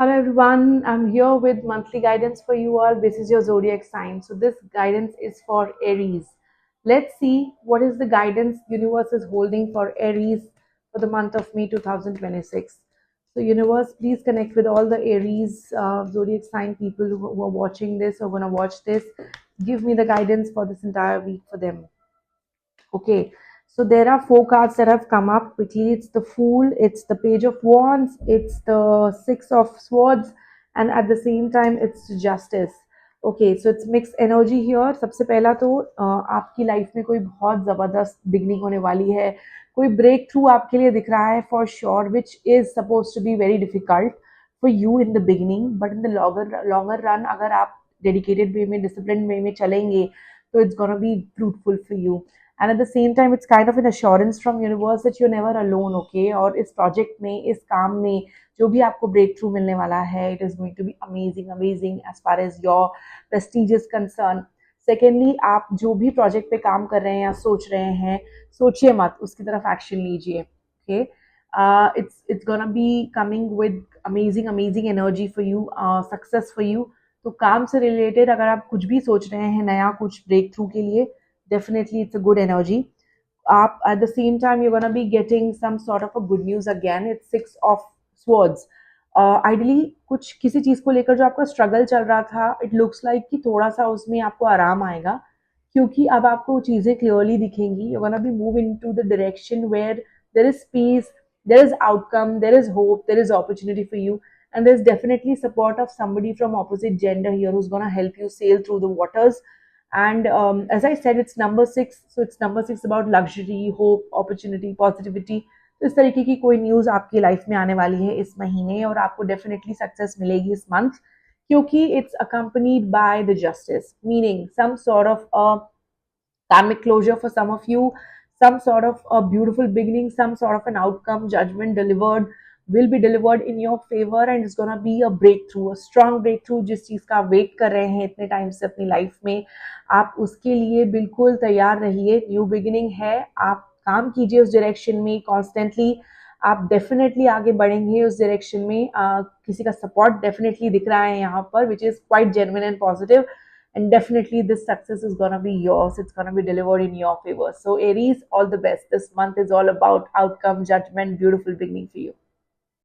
Hello everyone, I'm here with monthly guidance for you all. This is your zodiac sign. So this guidance is for Aries. Let's see what is the guidance universe is holding for Aries for the month of May 2026. So universe, please connect with all the Aries zodiac sign people who are watching this or going to watch this. Give me the guidance for this entire week for them. Okay, so there are four cards that have come up quickly. It's the Fool, it's the Page of Wands, it's the Six of Swords, and at the same time, it's Justice. Okay, so it's mixed energy here. सबसे पहला तो आपकी life में कोई बहुत ज़बरदस्त beginning होने वाली है, कोई ब्रेक थ्रू आपके लिए दिख रहा है for sure, which is suppose to be very difficult for you in the beginning, but in the longer run अगर आप डेडिकेटेड वे में डिसिप्लिन वे में चलेंगे तो it's gonna be fruitful for you. And at the same time it's kind of an assurance from universe that you're never alone. Okay, और इस project में, इस काम में जो भी आपको break through मिलने वाला है, it is going to be amazing as far as your prestige is concerned. Secondly, आप जो भी project पे काम कर रहे हैं या सोच रहे हैं, सोचिए मत, उसकी तरफ action लीजिए. Okay, it's gonna be coming with amazing energy for you, success for you. तो काम से related अगर आप कुछ भी सोच रहे हैं नया, कुछ break through के लिए, definitely it's a good energy. At the same time you're going to be getting some sort of a good news again. It's Six of Swords. Ideally कुछ किसी चीज को लेकर जो आपका स्ट्रगल चल रहा था, इट लुक्स लाइक कि थोड़ा सा उसमें आपको आराम आएगा, क्योंकि अब आपको चीजें क्लियरली दिखेंगी. You gonna be move into the direction where there is peace, there is outcome, there is hope, there is opportunity for you, and there's definitely support of somebody from opposite gender here who's going to help you sail through the waters. And as I said, it's number six, so it's number six about luxury, hope, opportunity, positivity. तो इस तरीके की कोई news आपकी life में आने वाली है इस महीने, और आपको डेफिनेटली सक्सेस मिलेगी इस मंथ, क्योंकि it's accompanied by the justice, meaning some sort of a karmic closure for some of you, some sort of a beautiful beginning, some sort of an outcome, judgment delivered, will be delivered in your favor, and it's gonna be a breakthrough, a strong breakthrough. जिस चीज़ का आप wait कर रहे हैं इतने time से अपनी life में, आप उसके लिए बिल्कुल तैयार रहिए. न्यू बिगिनिंग है, आप काम कीजिए उस डायरेक्शन में कॉन्स्टेंटली, आप डेफिनेटली आगे बढ़ेंगे उस डायरेक्शन में. किसी का सपोर्ट डेफिनेटली दिख रहा है यहाँ पर, which is quite genuine and positive. And definitely this success is going to be yours. It's going to be delivered in your favor. So Aries, all the best. This month is all about outcome, judgment, beautiful beginning for you.